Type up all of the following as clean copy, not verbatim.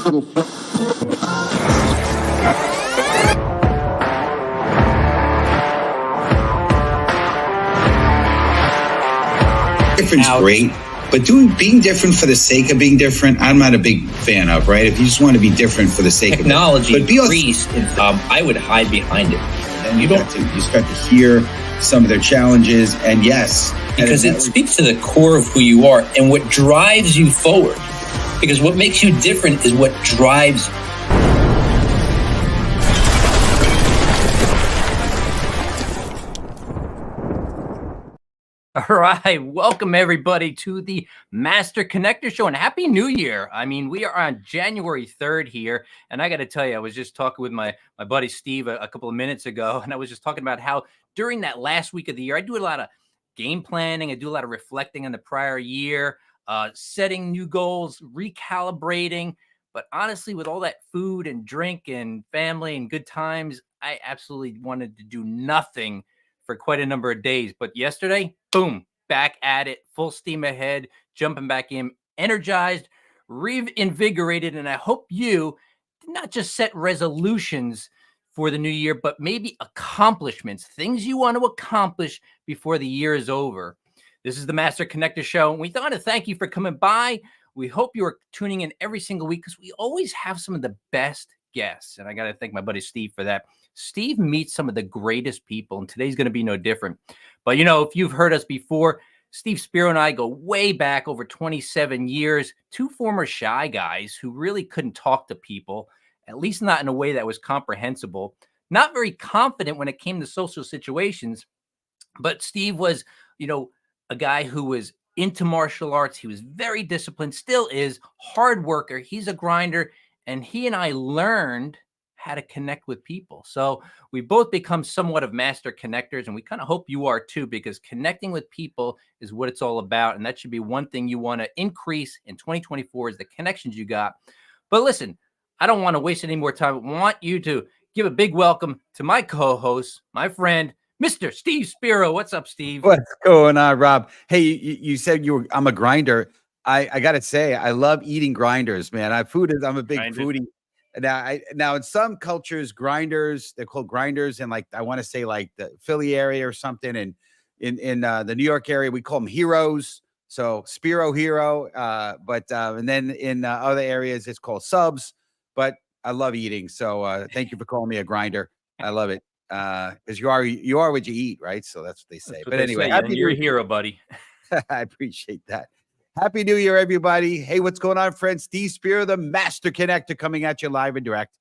Different's great, but being different for the sake of being different, I'm not a big fan of, right? If you just want to be different for the sake technology of it. But increased, I would hide behind it. And you start to hear some of their challenges, and yes. Because it speaks to the core of who you are and what drives you forward. Because what makes you different is what drives you. All right, welcome everybody to the Master Connector Show, and Happy New Year. I mean, we are on January 3rd here, and I got to tell you, I was just talking with my buddy Steve a couple of minutes ago, and I was just talking about how during that last week of the year, I do a lot of game planning, I do a lot of reflecting on the prior year, setting new goals, recalibrating, but honestly, with all that food and drink and family and good times, I absolutely wanted to do nothing for quite a number of days. But yesterday, boom, back at it, full steam ahead, jumping back in, energized, reinvigorated. And I hope you did not just set resolutions for the new year, but maybe accomplishments, things you want to accomplish before the year is over. This is the Master Connector Show, and we want to thank you for coming by. We hope you are tuning in every single week because we always have some of the best guests. And I got to thank my buddy Steve for that. Steve meets some of the greatest people, and today's going to be no different. But, you know, if you've heard us before, Steve Spiro and I go way back over 27 years, two former shy guys who really couldn't talk to people, at least not in a way that was comprehensible, not very confident when it came to social situations. But Steve was, you know, a guy who was into martial arts. He was very disciplined, still is, hard worker. He's a grinder, and he and I learned how to connect with people. So we both become somewhat of master connectors, and we kind of hope you are too, because connecting with people is what it's all about. And that should be one thing you want to increase in 2024 is the connections you got. But listen, I don't want to waste any more time. I want you to give a big welcome to my co-host, my friend, Mr. Steve Spiro. What's up, Steve? What's going on, Rob? Hey, you said I'm a grinder. I got to say, I love eating grinders, man. I'm a big foodie. Now in some cultures, grinders, they're called grinders, and like I want to say like the Philly area or something, and in the New York area we call them heroes. So Spiro hero, and then in other areas it's called subs. But I love eating, so thank you for calling me a grinder. I love it because you are what you eat, right? So that's what they say. But anyway, you're a hero, buddy. I appreciate that. Happy New Year, everybody. Hey, what's going on, friends? Steve Spiro, the Master Connector, coming at you live and direct.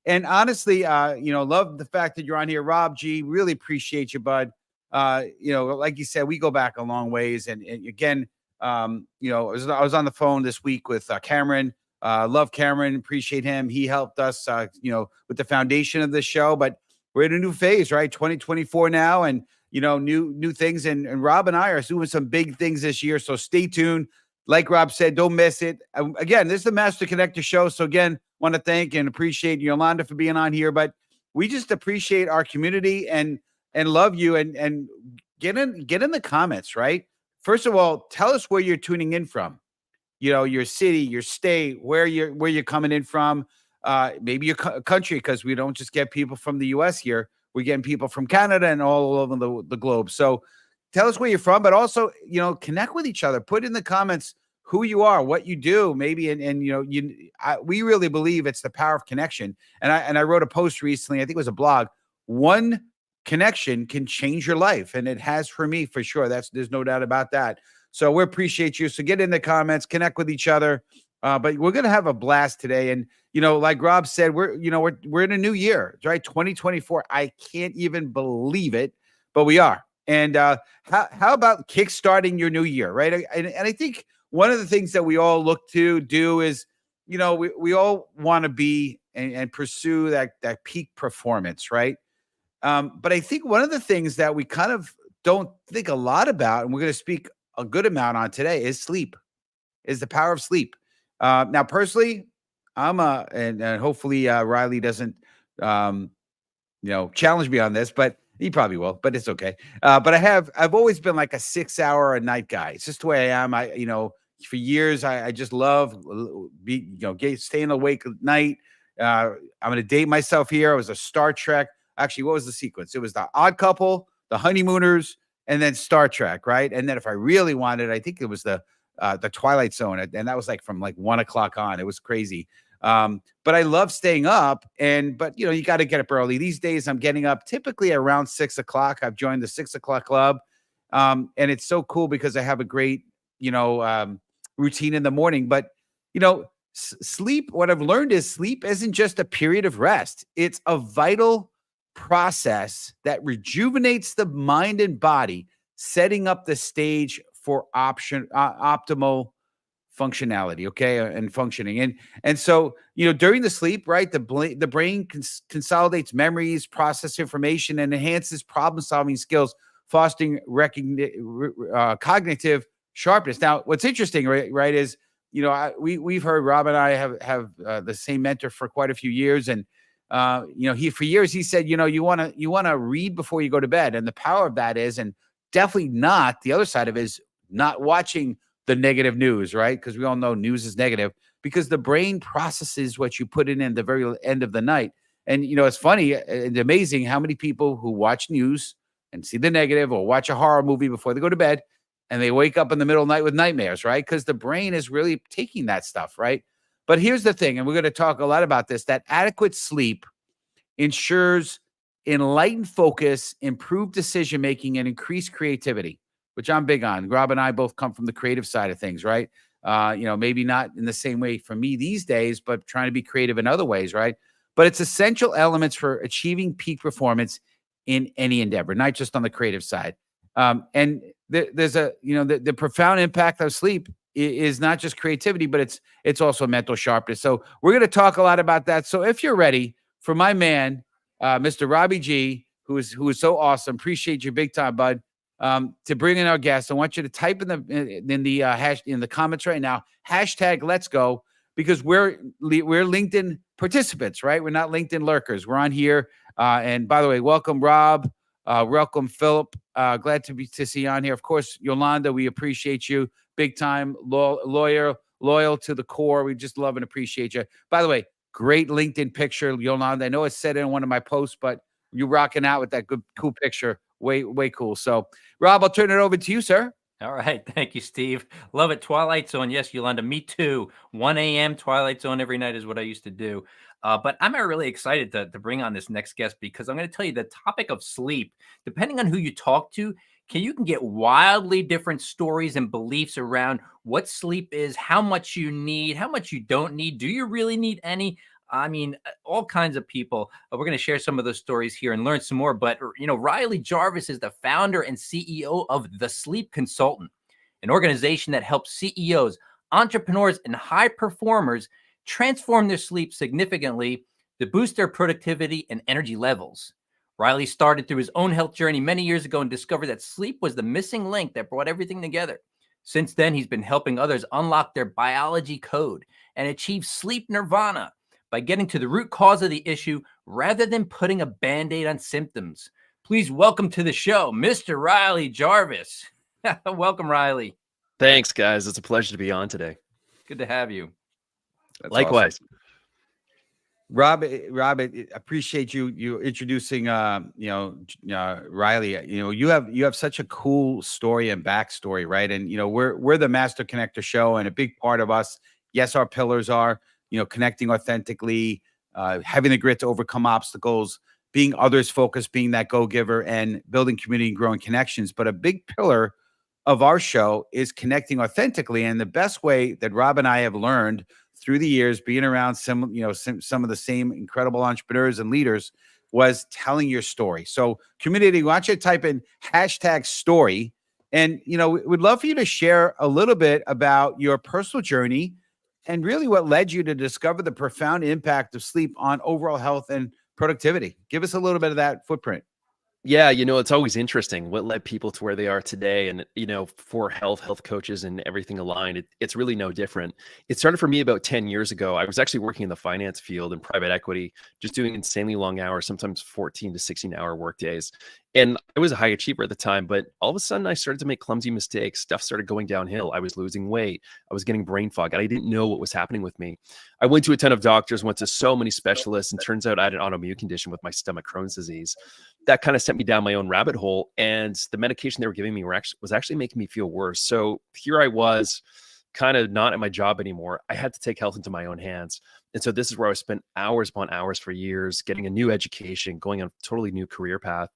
And honestly, love the fact that you're on here. Rob G, really appreciate you, bud. Like you said, we go back a long ways. And again, I was on the phone this week with Cameron. Love Cameron, appreciate him. He helped us, with the foundation of this show. But we're in a new phase, right? 2024 now, and new things. And Rob and I are doing some big things this year. So stay tuned. Like Rob said, don't miss it. Again, this is the Master Connector Show. So again, want to thank and appreciate Yolanda for being on here. But we just appreciate our community and love you and get in the comments, right? First of all, tell us where you're tuning in from. Your city, your state, where you're coming in from. Maybe your country, because we don't just get people from the U.S. here. We're getting people from Canada and all over the globe. So tell us where you're from, but also, connect with each other. Put in the comments who you are, what you do, maybe. We really believe it's the power of connection. And I wrote a post recently, I think it was a blog. One connection can change your life. And it has for me, for sure. There's no doubt about that. So we appreciate you. So get in the comments, connect with each other. But we're going to have a blast today. And, like Rob said, we're in a new year, right? 2024. I can't even believe it, but we are. And how about kickstarting your new year, right? And I think one of the things that we all look to do is, we all want to be and pursue that peak performance, right? But I think one of the things that we kind of don't think a lot about, and we're going to speak a good amount on today, is sleep, is the power of sleep. Now, personally, and hopefully Riley doesn't, challenge me on this, but he probably will, but it's okay. But I've always been like a 6 hour a night guy. It's just the way I am. For years, I just love staying awake at night. I'm going to date myself here. I was a Star Trek. Actually, what was the sequence? It was the Odd Couple, the Honeymooners, and then Star Trek, right? And then if I really wanted, I think it was the Twilight Zone, and that was like from like 1 o'clock on. It was crazy. But I love staying up, but you got to get up early. These days, I'm getting up typically around 6 o'clock. I've joined the 6 o'clock club, and it's so cool because I have a great routine in the morning. But sleep. What I've learned is sleep isn't just a period of rest. It's a vital process that rejuvenates the mind and body, setting up the stage for optimal functionality, and functioning. And so, during the sleep, right, the brain consolidates memories, process information, and enhances problem-solving skills, fostering cognitive sharpness. Now, what's interesting, right, is, we've heard Rob and I have the same mentor for quite a few years, and for years he said, you want to read before you go to bed, and the power of that is, and definitely not the other side of it, is not watching the negative news, right? Because we all know news is negative, because the brain processes what you put in the very end of the night. And, it's funny and amazing how many people who watch news and see the negative, or watch a horror movie before they go to bed, and they wake up in the middle of the night with nightmares, right? Because the brain is really taking that stuff, right? But here's the thing, and we're going to talk a lot about this, that adequate sleep ensures enlightened focus, improved decision-making, and increased creativity, which I'm big on. Rob and I both come from the creative side of things, right? Maybe not in the same way for me these days, but trying to be creative in other ways, right? But it's essential elements for achieving peak performance in any endeavor, not just on the creative side. And there's the profound impact of sleep is not just creativity, but it's also mental sharpness. So we're going to talk a lot about that. So if you're ready for my man, Mr. Robbie G, who is so awesome, appreciate you big time, bud. To bring in our guests, I want you to type in the comments right now, hashtag Let's Go, because we're LinkedIn participants, right? We're not LinkedIn lurkers. We're on here. And by the way, welcome Rob, welcome Philip. Glad to see you on here. Of course, Yolanda, we appreciate you big time. Loyal to the core. We just love and appreciate you. By the way, great LinkedIn picture, Yolanda. I know it's said in one of my posts, but you're rocking out with that good, cool picture. Way cool. So, Rob, I'll turn it over to you, sir. All right. Thank you, Steve. Love it. Twilight Zone. Yes, Yolanda, me too. 1 a.m. Twilight Zone every night is what I used to do. But I'm really excited to bring on this next guest, because I'm going to tell you the topic of sleep, depending on who you talk to, you can get wildly different stories and beliefs around what sleep is, how much you need, how much you don't need. Do you really need any? I mean, all kinds of people. We're going to share some of those stories here and learn some more. But, Riley Jarvis is the founder and CEO of The Sleep Consultant, an organization that helps CEOs, entrepreneurs, and high performers transform their sleep significantly to boost their productivity and energy levels. Riley started through his own health journey many years ago and discovered that sleep was the missing link that brought everything together. Since then, he's been helping others unlock their biology code and achieve sleep nirvana by getting to the root cause of the issue rather than putting a Band-Aid on symptoms. Please welcome to the show, Mr. Riley Jarvis. Welcome, Riley. Thanks, guys. It's a pleasure to be on today. Good to have you. That's Likewise. Awesome. Rob, appreciate you introducing Riley. You have such a cool story and backstory, right? And we're the Master Connector show, and a big part of us, yes, our pillars are connecting authentically, having the grit to overcome obstacles, being others focused, being that go-giver, and building community and growing connections. But a big pillar of our show is connecting authentically. And the best way that Rob and I have learned through the years, being around some of the same incredible entrepreneurs and leaders, was telling your story. So community, why don't you type in hashtag story, and we'd love for you to share a little bit about your personal journey and really what led you to discover the profound impact of sleep on overall health and productivity. Give us a little bit of that footprint. Yeah, it's always interesting what led people to where they are today. And, for health coaches and everything aligned, it's really no different. It started for me about 10 years ago. I was actually working in the finance field in private equity, just doing insanely long hours, sometimes 14 to 16-hour work days. And I was a high achiever at the time, but all of a sudden I started to make clumsy mistakes. Stuff started going downhill. I was losing weight. I was getting brain fog, and I didn't know what was happening with me. I went to a ton of doctors, went to so many specialists, and turns out I had an autoimmune condition with my stomach, Crohn's disease. That kind of sent me down my own rabbit hole. And the medication they were giving me was actually making me feel worse. So here I was, kind of not at my job anymore. I had to take health into my own hands. And so this is where I spent hours upon hours for years, getting a new education, going on a totally new career path,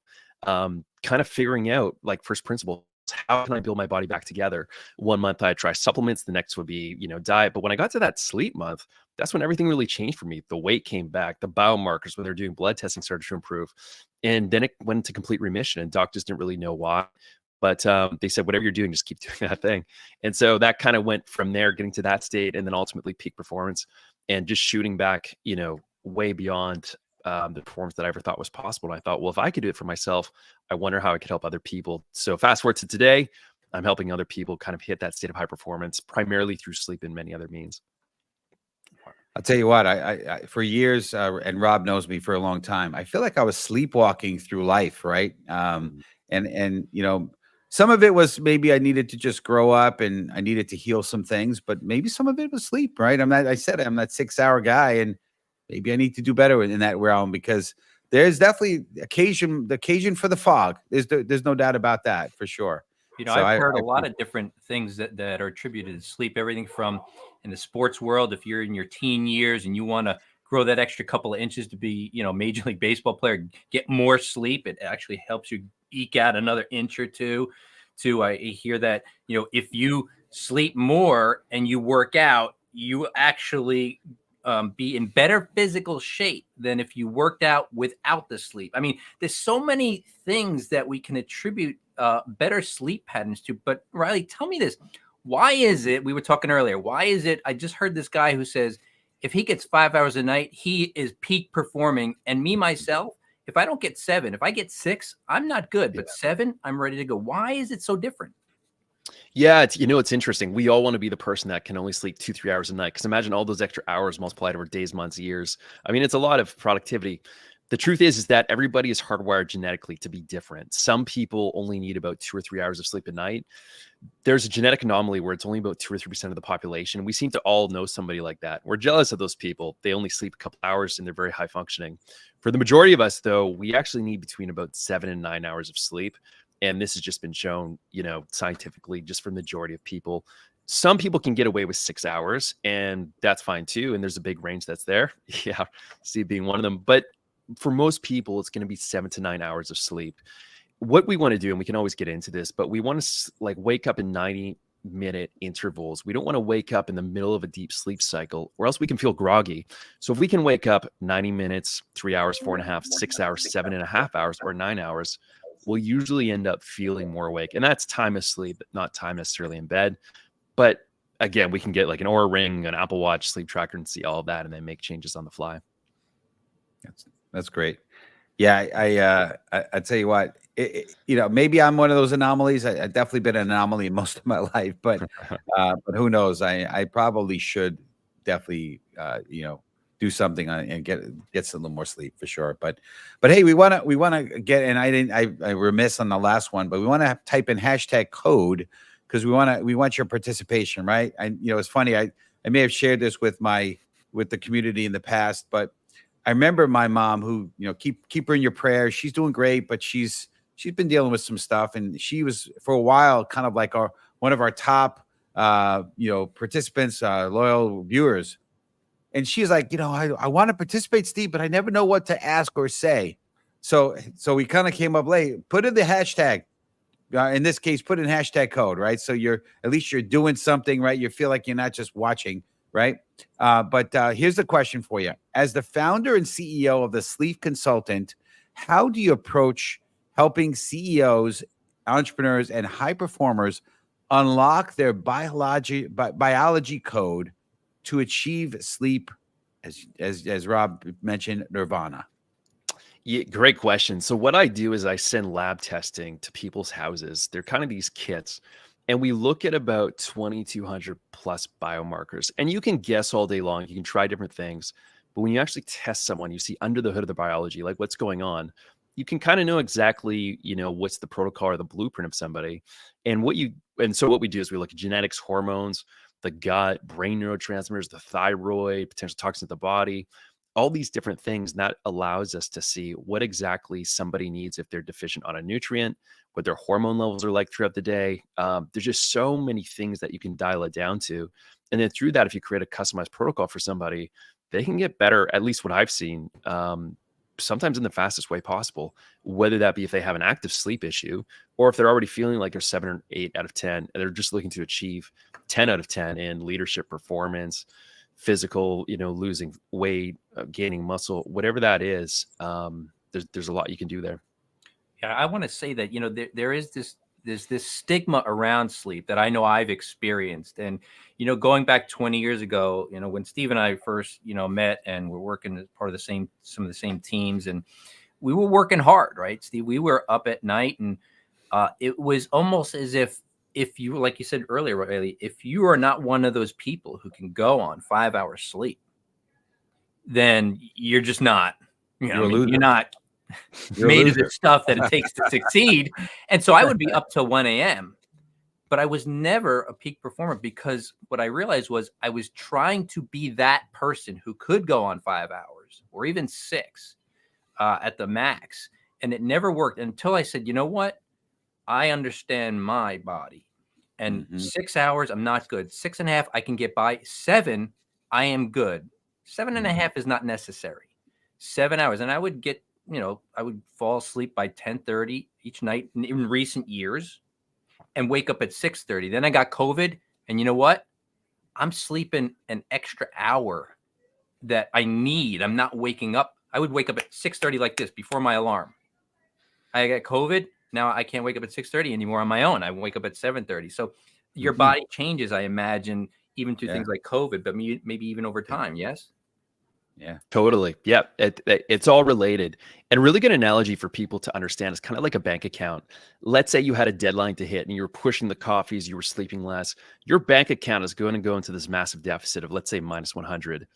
kind of figuring out like first principles. How can I build my body back together? 1 month I'd try supplements. The next would be, diet. But when I got to that sleep month, that's when everything really changed for me. The weight came back, the biomarkers, when they're doing blood testing, started to improve. And then it went into complete remission, and doctors didn't really know why. But they said, whatever you're doing, just keep doing that thing. And so that kind of went from there, getting to that state, and then ultimately peak performance, and just shooting back, way beyond the performance that I ever thought was possible. And I thought, well, if I could do it for myself, I wonder how I could help other people. So fast forward to today, I'm helping other people kind of hit that state of high performance, primarily through sleep and many other means. I'll tell you what, I for years, and Rob knows me for a long time, I feel like I was sleepwalking through life, right? And some of it was maybe I needed to just grow up and I needed to heal some things, but maybe some of it was sleep, right? I'm that 6-hour guy, and maybe I need to do better in that realm, because there's definitely the occasion for the fog. There's no doubt about that, for sure. I've heard a lot of different things that are attributed to sleep, everything from in the sports world. If you're in your teen years and you want to grow that extra couple of inches to be, Major League Baseball player, get more sleep. It actually helps you eke out another inch or two. I hear that, if you sleep more and you work out, you actually be in better physical shape than if you worked out without the sleep. I mean, there's so many things that we can attribute better sleep patterns to. But Riley, tell me this. Why is it, we were talking earlier, why is it, I just heard this guy who says, if he gets 5 hours a night, he is peak performing. And me, myself, if I don't get 7, if I get 6, I'm not good, but 7, I'm ready to go. Why is it so different? Yeah, it's interesting. We all want to be the person that can only sleep 2-3 hours a night. Because imagine all those extra hours multiplied over days, months, years. I mean, it's a lot of productivity. The truth is that everybody is hardwired genetically to be different. Some people only need about 2 or 3 hours of sleep a night. There's a genetic anomaly where it's only about 2 or 3% of the population. We seem to all know somebody like that. We're jealous of those people. They only sleep a couple hours and they're very high functioning. For the majority of us, though, we actually need between about 7 and 9 hours of sleep. And this has just been shown, scientifically, just for the majority of people. Some people can get away with 6 hours, and that's fine too. And there's a big range that's there. Yeah, Steve being one of them. But for most people, it's going to be 7 to 9 hours of sleep. What we want to do, and we can always get into this, but we want to wake up in 90-minute intervals. We don't want to wake up in the middle of a deep sleep cycle, or else we can feel groggy. So if we can wake up 90 minutes, 3 hours, 4.5, 6 hours, 7.5 hours, or 9 hours, we'll usually end up feeling more awake. And that's time of sleep, not time necessarily in bed. But again, we can get like an Oura Ring, an Apple Watch, sleep tracker, and see all of that, and then make changes on the fly. That's great. Yeah, I tell you what, maybe I'm one of those anomalies. I've definitely been an anomaly in most of my life, but who knows? I probably should definitely, do something and get some little more sleep for sure. But hey, we want to get, and I remiss on the last one, but we want to type in hashtag code, because we want your participation, right? It's funny. I may have shared this with the community in the past, but I remember my mom, who, keep her in your prayers. She's doing great, but she's been dealing with some stuff, and she was for a while kind of like one of our top participants, loyal viewers. And she's like, I want to participate, Steve, but I never know what to ask or say. So we kind of came up late. Put in the hashtag. In this case, put in hashtag code, right? So at least you're doing something, right? You feel like you're not just watching, right? But here's the question for you. As the founder and CEO of the Sleep Consultant, how do you approach helping CEOs, entrepreneurs, and high performers unlock their biology code to achieve sleep, as Rob mentioned, Nirvana? Yeah, great question. So what I do is I send lab testing to people's houses. They're kind of these kits. And we look at about 2,200 plus biomarkers. And you can guess all day long. You can try different things. But when you actually test someone, you see under the hood of the biology, like what's going on. you can kind of know exactly, what's the protocol or the blueprint of somebody. And so what we do is we look at genetics, hormones, the gut, brain neurotransmitters, the thyroid, potential toxins of the body, all these different things. And that allows us to see what exactly somebody needs if they're deficient on a nutrient, what their hormone levels are like throughout the day. There's just so many things that you can dial it down to. And then through that, if you create a customized protocol for somebody, they can get better, at least what I've seen, sometimes in the fastest way possible, whether that be if they have an active sleep issue or if they're already feeling like they're 7 or 8 out of 10, and they're just looking to achieve 10 out of 10 in leadership, performance, physical, losing weight, gaining muscle, whatever that is. There's a lot you can do there. Yeah, I want to say that, there is there's this stigma around sleep that I know I've experienced. And, going back 20 years ago, when Steve and I first, met and we're working as part of some of the same teams, and we were working hard, right, Steve? We were up at night, and it was almost as if you, like you said earlier, Riley, if you are not one of those people who can go on 5 hours sleep, then you're just not, you're not made of the stuff that it takes to succeed. And so I would be up till 1 a.m., but I was never a peak performer, because what I realized was I was trying to be that person who could go on 5 hours or even 6 at the max. And it never worked until I said, you know what? I understand my body. And 6 hours, I'm not good. 6.5, I can get by. 7, I am good. 7.5 is not necessary. 7 hours. And I would get, I would fall asleep by 10:30 each night in recent years and wake up at 6:30. Then I got COVID. And you know what? I'm sleeping an extra hour that I need. I'm not waking up. I would wake up at 6:30 like this before my alarm. I got COVID. Now I can't wake up at 6:30 anymore on my own. I wake up at 7:30. So your body changes, I imagine, even through things like COVID, but maybe even over time. Yes. Yeah, totally. Yeah. It's all related. And a really good analogy for people to understand is kind of like a bank account. Let's say you had a deadline to hit and you were pushing the coffees, you were sleeping less. Your bank account is going to go into this massive deficit of, let's say, minus 100.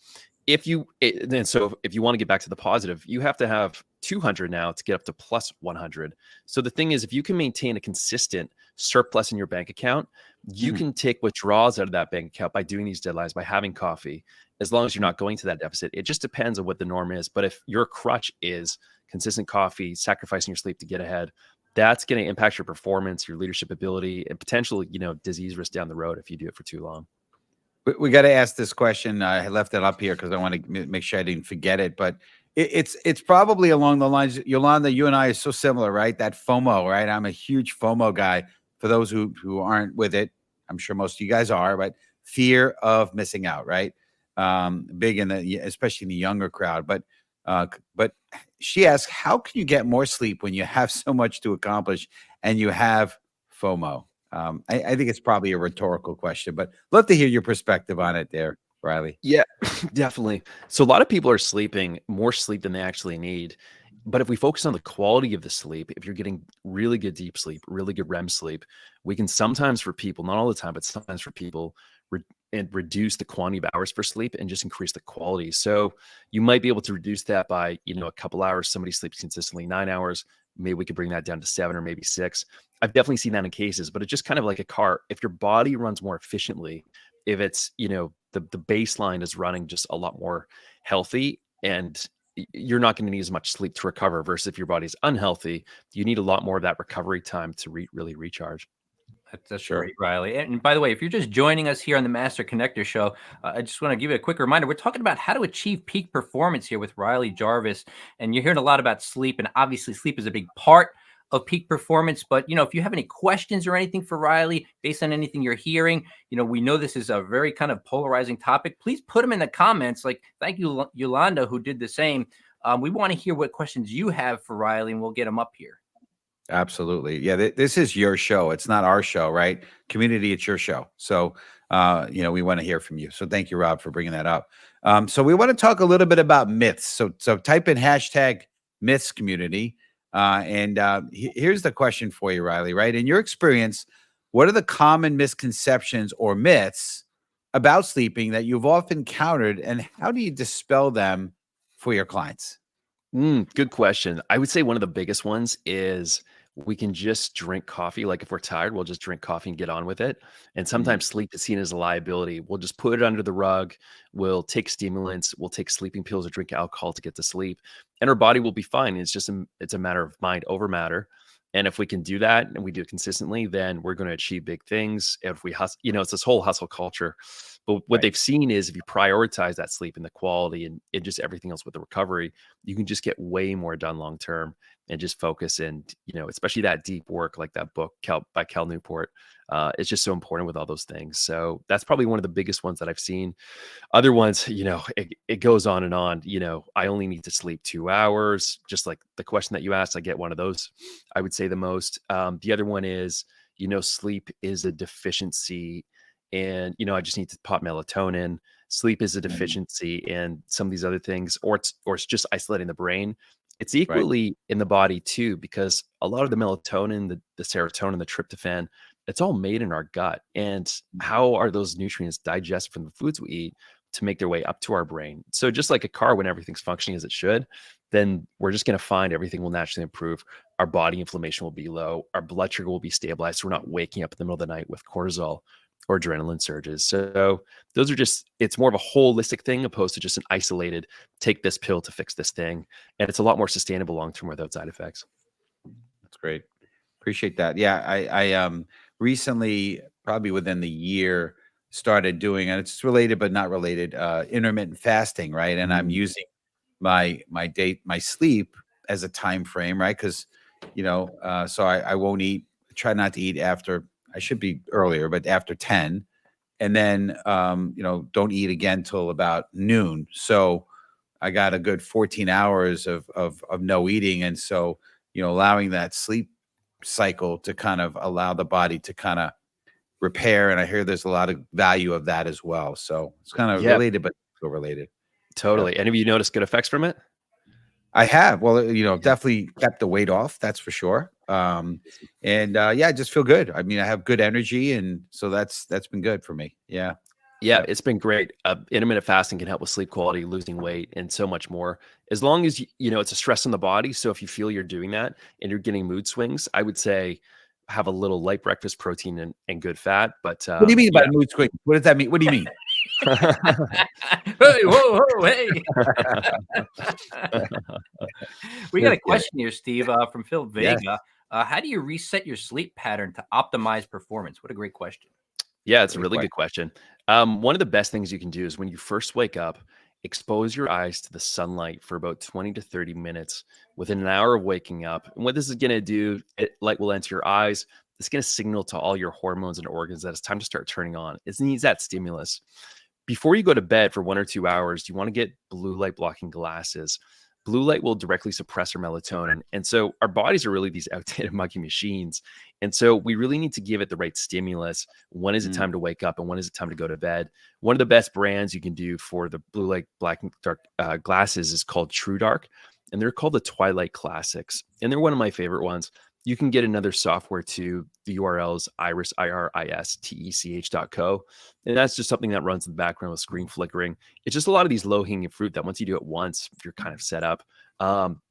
If you want to get back to the positive, you have to have 200 now to get up to plus 100. So the thing is, if you can maintain a consistent surplus in your bank account, you can take withdrawals out of that bank account by doing these deadlines, by having coffee, as long as you're not going to that deficit. It just depends on what the norm is. But if your crutch is consistent coffee, sacrificing your sleep to get ahead, that's going to impact your performance, your leadership ability, and potentially, disease risk down the road if you do it for too long. We got to ask this question. I left it up here because I want to make sure I didn't forget it. But it's probably along the lines, Yolanda, you and I are so similar, right? That FOMO, right? I'm a huge FOMO guy. For those who aren't with it, I'm sure most of you guys are, but fear of missing out, right? Big especially in the younger crowd. But she asked, how can you get more sleep when you have so much to accomplish and you have FOMO? I think it's probably a rhetorical question, but love to hear your perspective on it there, Riley. Yeah, definitely. So a lot of people are sleeping more sleep than they actually need. But if we focus on the quality of the sleep, if you're getting really good deep sleep, really good REM sleep, we can sometimes for people, not all the time, but sometimes for people, reduce the quantity of hours for sleep and just increase the quality. So you might be able to reduce that by, a couple hours. Somebody sleeps consistently 9 hours. Maybe we could bring that down to 7 or maybe 6. I've definitely seen that in cases, but it's just kind of like a car. If your body runs more efficiently, if it's, the baseline is running just a lot more healthy, and you're not going to need as much sleep to recover, versus if your body's unhealthy, you need a lot more of that recovery time to really recharge. That's great, Riley. And by the way, if you're just joining us here on the Master Connector Show, I just want to give you a quick reminder. We're talking about how to achieve peak performance here with Riley Jarvis. And you're hearing a lot about sleep. And obviously, sleep is a big part of peak performance. But, if you have any questions or anything for Riley, based on anything you're hearing, we know this is a very kind of polarizing topic. Please put them in the comments. Like, thank you, Yolanda, who did the same. We want to hear what questions you have for Riley, and we'll get them up here. Absolutely. Yeah. This is your show. It's not our show, right? Community, it's your show. So, we want to hear from you. So thank you, Rob, for bringing that up. So we want to talk a little bit about myths. So type in hashtag myths community. Here's the question for you, Riley, right? In your experience, what are the common misconceptions or myths about sleeping that you've often encountered, and how do you dispel them for your clients? Good question. I would say one of the biggest ones is we can just drink coffee. Like if we're tired, we'll just drink coffee and get on with it. And Mm, sometimes sleep is seen as a liability. We'll just put it under the rug. We'll take stimulants. We'll take sleeping pills or drink alcohol to get to sleep, and our body will be fine. It's a matter of mind over matter. And if we can do that and we do it consistently, then we're going to achieve big things. If we hustle, it's this whole hustle culture. But what right. they've seen is if you prioritize that sleep and the quality and just everything else with the recovery, you can just get way more done long term and just focus. And especially that deep work, like that book by Cal Newport, it's just so important with all those things. So that's probably one of the biggest ones that I've seen. Other ones, it goes on and on. I only need to sleep 2 hours. Just like the question that you asked, I get one of those. I would say the most. The other one is, sleep is a deficiency, and I just need to pop melatonin. Sleep is a Mm, deficiency, and some of these other things, or it's just isolating the brain. It's right. equally in the body too, because a lot of the melatonin, the serotonin, the tryptophan, it's all made in our gut. And how are those nutrients digested from the foods we eat to make their way up to our brain? So just like a car, when everything's functioning as it should, then we're just going to find everything will naturally improve. Our body inflammation will be low. Our blood sugar will be stabilized. So we're not waking up in the middle of the night with cortisol or adrenaline surges. So those are it's more of a holistic thing opposed to just an isolated, take this pill to fix this thing. And it's a lot more sustainable long-term without side effects. That's great. Appreciate that. Yeah, I recently, probably within the year, started doing, and it's related but not related, intermittent fasting, right? And I'm Mm. using my sleep as a time frame, right? Because so I won't eat, try not to eat after, I should be earlier, but after 10, and then don't eat again till about noon. So I got a good 14 hours of no eating, and so allowing that sleep cycle to kind of allow the body to kind of repair. And I hear there's a lot of value of that as well. So it's kind of Yeah, related, but still related. Yeah. totally. And have you noticed good effects from it? I have. Well, Yeah. definitely kept the weight off. That's for sure. And yeah, I just feel good. I mean, I have good energy, and so that's been good for me. Yeah. Yeah, Yeah. it's been great. Intermittent fasting can help with sleep quality, losing weight, and so much more. As long as it's a stress on the body. So if you feel you're doing that and you're getting mood swings, I would say have a little light breakfast, protein, and good fat. But What do you mean by yeah, mood swing? What does that mean? What do you mean? Hey, whoa, whoa, hey. We got a Just kidding. question here, Steve, from Phil Yes. Vega. How do you reset your sleep pattern to optimize performance? What a great question. Yeah, it's a Great really question. good question. One of the best things you can do is when you first wake up, expose your eyes to the sunlight for about 20 to 30 minutes within an hour of waking up. And what this is going to do, light will enter your eyes. It's going to signal to all your hormones and organs that it's time to start turning on. It needs that stimulus. Before you go to bed for 1 or 2 hours, you want to get blue light blocking glasses. Blue light will directly suppress our melatonin. And so our bodies are really these outdated monkey machines. And so we really need to give it the right stimulus. When is it Mm, time to wake up and when is it time to go to bed? One of the best brands you can do for the blue light black and dark glasses is called True Dark. And they're called the Twilight Classics. And they're one of my favorite ones. You can get another software too. The URL is iristech.co. And that's just something that runs in the background with screen flickering. It's just a lot of these low hanging fruit that once you do it once, you're kind of set up.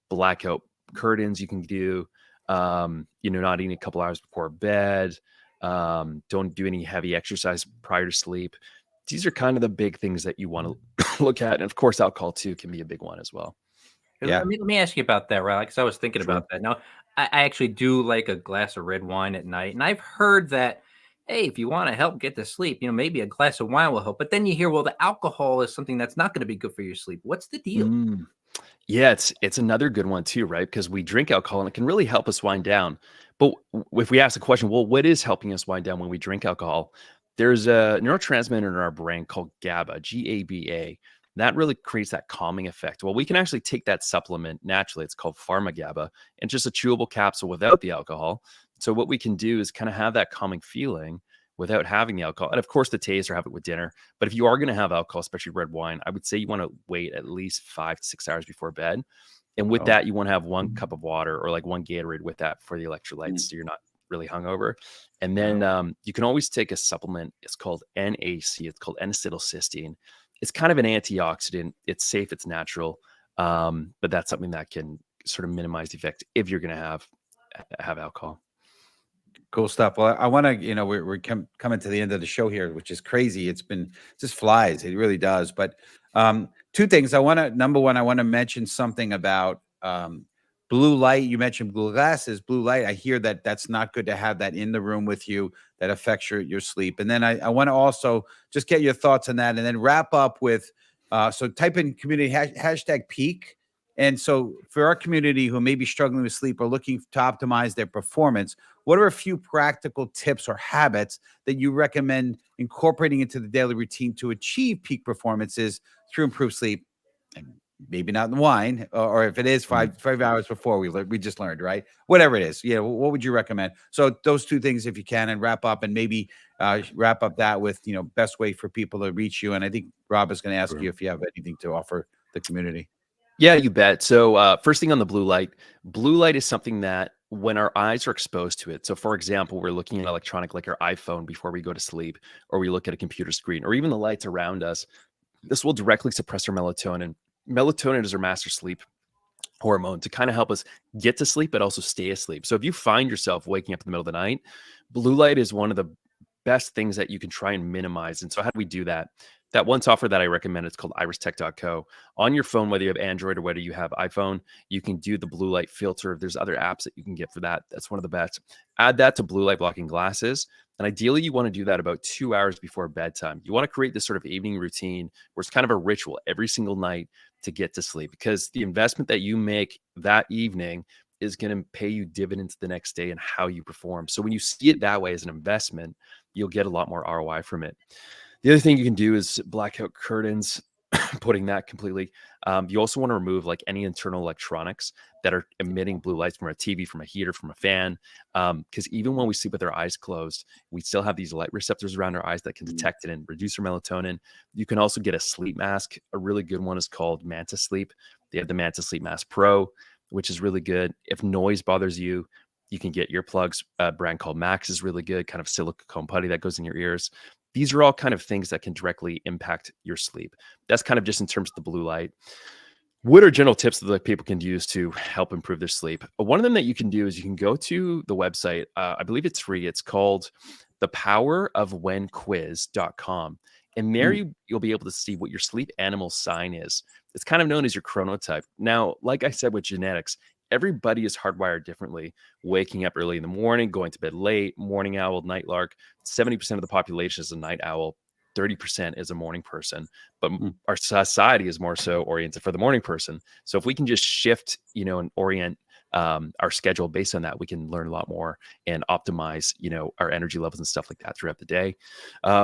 Blackout curtains you can do, not eating a couple hours before bed. Don't do any heavy exercise prior to sleep. These are kind of the big things that you want to look at. And of course, alcohol too can be a big one as well. yeah. Let me ask you about that, Riley, because I was thinking Sure. about that. Now, I actually do like a glass of red wine at night, and I've heard that, hey, if you want to help get to sleep, maybe a glass of wine will help. But then you hear, well, the alcohol is something that's not going to be good for your sleep. What's the deal? Mm. Yeah, it's another good one too, right? Because we drink alcohol and it can really help us wind down. But if we ask the question, well, what is helping us wind down when we drink alcohol? There's a neurotransmitter in our brain called GABA, GABA. That really creates that calming effect. Well, we can actually take that supplement naturally. It's called PharmaGABA, and just a chewable capsule without the alcohol. So what we can do is kind of have that calming feeling without having the alcohol. And of course, the taste or have it with dinner. But if you are going to have alcohol, especially red wine, I would say you want to wait at least 5 to 6 hours before bed. And with Oh. that, you want to have one cup of water or like one Gatorade with that for the electrolytes, so you're not really hungover. And then you can always take a supplement. It's called NAC. It's called N-acetylcysteine. It's kind of an antioxidant. It's safe. It's natural. But that's something that can sort of minimize the effect if you're going to have alcohol. Cool stuff. Well, I want to, we're coming to the end of the show here, which is crazy. It just flies. It really does. But two things. Number one, I want to mention something about blue light. You mentioned blue glasses, blue light. I hear that that's not good to have that in the room with you. That affects your sleep. And then I want to also just get your thoughts on that, and then wrap up with, so type in community hashtag peak. And so for our community who may be struggling with sleep or looking to optimize their performance, what are a few practical tips or habits that you recommend incorporating into the daily routine to achieve peak performances through improved sleep? And maybe not in wine, or if it is 5 hours before we just learned, right? Whatever it is. Yeah. What would you recommend? So those two things, if you can, and wrap up, and maybe wrap up that with, best way for people to reach you. And I think Rob is going to ask you if you have anything to offer the community. Yeah, you bet. So first thing on the blue light is something that when our eyes are exposed to it. So for example, we're looking at electronic like our iPhone before we go to sleep, or we look at a computer screen, or even the lights around us. This will directly suppress our melatonin. Melatonin is our master sleep hormone to kind of help us get to sleep, but also stay asleep. So if you find yourself waking up in the middle of the night, blue light is one of the best things that you can try and minimize. And so how do we do that? That one software that I recommend, it's called iristech.co. On your phone, whether you have Android or whether you have iPhone, you can do the blue light filter. There's other apps that you can get for that. That's one of the best. Add that to blue light blocking glasses. And ideally, you want to do that about 2 hours before bedtime. You want to create this sort of evening routine where it's kind of a ritual every single night to get to sleep, because the investment that you make that evening is going to pay you dividends the next day and how you perform. So when you see it that way as an investment, you'll get a lot more ROI from it. The other thing you can do is blackout curtains, putting that completely. You also want to remove like any internal electronics that are emitting blue lights from a TV, from a heater, from a fan. Because even when we sleep with our eyes closed, we still have these light receptors around our eyes that can detect it and reduce our melatonin. You can also get a sleep mask. A really good one is called Manta Sleep. They have the Manta Sleep Mask Pro, which is really good. If noise bothers you, you can get earplugs. A brand called Max is really good, kind of silicone putty that goes in your ears. These are all kind of things that can directly impact your sleep. That's kind of just in terms of the blue light. What are general tips that people can use to help improve their sleep? One of them that you can do is you can go to the website. I believe it's free. It's called thepowerofwhenquiz.com. And there you'll be able to see what your sleep animal sign is. It's kind of known as your chronotype. Now, like I said with genetics, everybody is hardwired differently. Waking up early in the morning, going to bed late, morning owl, night lark. 70% of the population is a night owl. 30% is a morning person, but our society is more so oriented for the morning person. So if we can just shift, and orient our schedule based on that, we can learn a lot more and optimize, our energy levels and stuff like that throughout the day.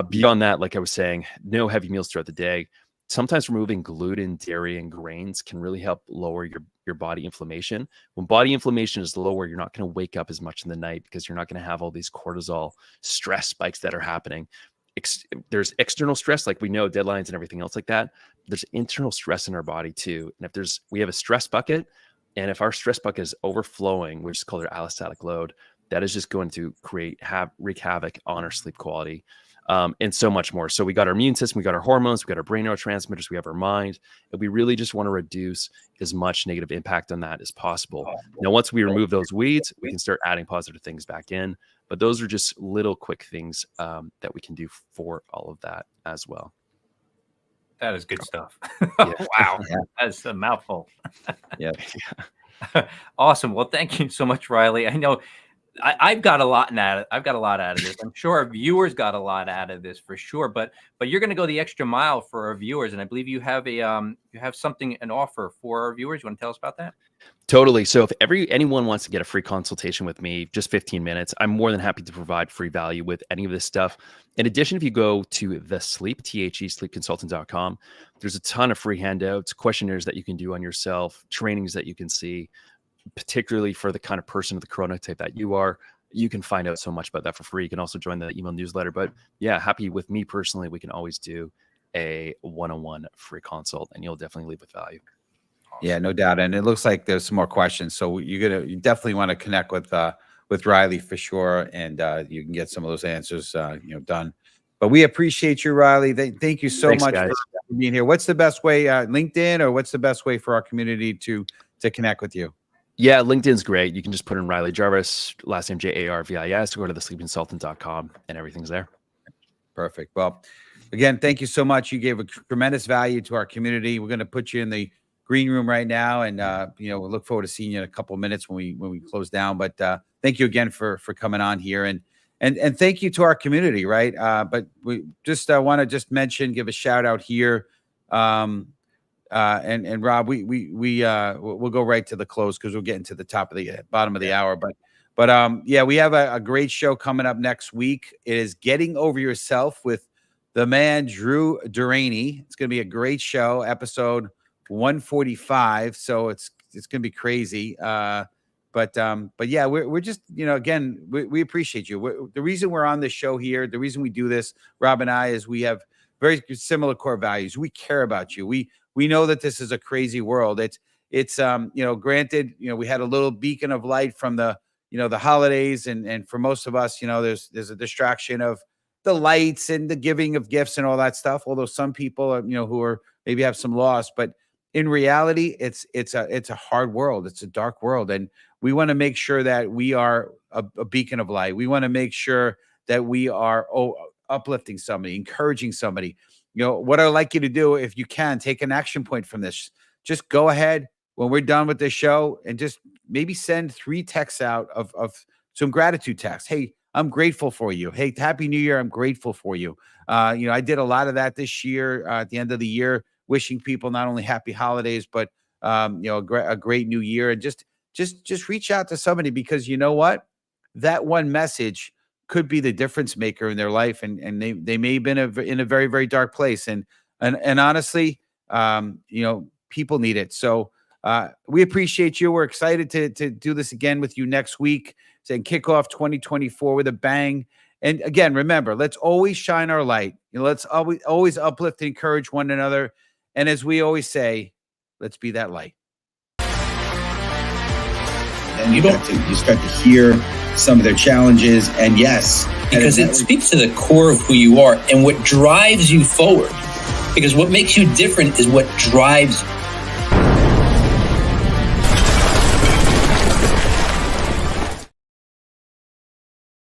Beyond that, like I was saying, no heavy meals throughout the day. Sometimes removing gluten, dairy, and grains can really help lower your body inflammation. When body inflammation is lower, you're not going to wake up as much in the night because you're not going to have all these cortisol stress spikes that are happening. There's external stress, like we know, deadlines and everything else like that. There's internal stress in our body too. And if we have a stress bucket, and if our stress bucket is overflowing, which is called our allostatic load, that is just going to wreak havoc on our sleep quality. And so much more. So we got our immune system, we got our hormones, we got our brain neurotransmitters, we have our mind, and we really just want to reduce as much negative impact on that as possible. Now, once we remove those weeds, we can start adding positive things back in. But those are just little quick things that we can do for all of that as well. That is good stuff. Yeah. Wow. Yeah. That's a mouthful. Yeah. Awesome. Well, thank you so much, Riley. I know I've got a lot out of this. I'm sure our viewers got a lot out of this for sure. But you're going to go the extra mile for our viewers, and I believe you have an offer for our viewers. You want to tell us about that? Totally. So if anyone wants to get a free consultation with me, just 15 minutes, I'm more than happy to provide free value with any of this stuff. In addition, if you go to sleepconsultant.com, there's a ton of free handouts, questionnaires that you can do on yourself, trainings that you can see, particularly for the kind of person of the chronotype that you are. You can find out so much about that for free. You can also join the email newsletter. But yeah, happy with me personally, we can always do a one-on-one free consult, and you'll definitely leave with value. Yeah, no doubt. And it looks like there's some more questions. So you definitely want to connect with Riley for sure. And you can get some of those answers, done. But we appreciate you, Riley. Thank you so Thanks, much guys. for being here. What's the best way, LinkedIn, or what's the best way for our community to connect with you? Yeah, LinkedIn's great. You can just put in Riley Jarvis, last name Jarvis, go to thesleepconsultant.com and everything's there. Perfect. Well, again, thank you so much. You gave a tremendous value to our community. We're going to put you in the green room right now, and we'll look forward to seeing you in a couple of minutes when we close down. But thank you again for coming on here, and thank you to our community, right? But we just want to just give a shout out here. And Rob, we'll go right to the close because we're getting to the bottom of the hour. But yeah, we have a great show coming up next week. It is Getting Over Yourself with the man Drew Duraney. It's going to be a great show, episode 145. So it's going to be crazy. But yeah, we're just, again, we appreciate you. The reason we're on this show here, the reason we do this, Rob and I, is we have very similar core values. We care about you. We know that this is a crazy world. It's granted, we had a little beacon of light from the holidays, and for most of us, there's a distraction of the lights and the giving of gifts and all that stuff. Although some people are, who are maybe have some loss, but in reality, it's a hard world. It's a dark world, and we want to make sure that we are a beacon of light. We want to make sure that we are uplifting somebody, encouraging somebody. What I'd like you to do, if you can, take an action point from this. Just go ahead when we're done with this show and just maybe send 3 texts out of some gratitude texts. Hey, I'm grateful for you. Hey, Happy New Year. I'm grateful for you. I did a lot of that this year at the end of the year, wishing people not only happy holidays, but a great new year. And just reach out to somebody, because you know what? That one message could be the difference maker in their life, and they may have been in a very, very dark place, and honestly, people need it. So we appreciate you. We're excited to do this again with you next week and kick off 2024 with a bang. And again, remember, let's always shine our light. Let's always uplift and encourage one another. And as we always say, let's be that light. And you start to hear some of their challenges, and yes, because it speaks to the core of who you are and what drives you forward. Because what makes you different is what drives you.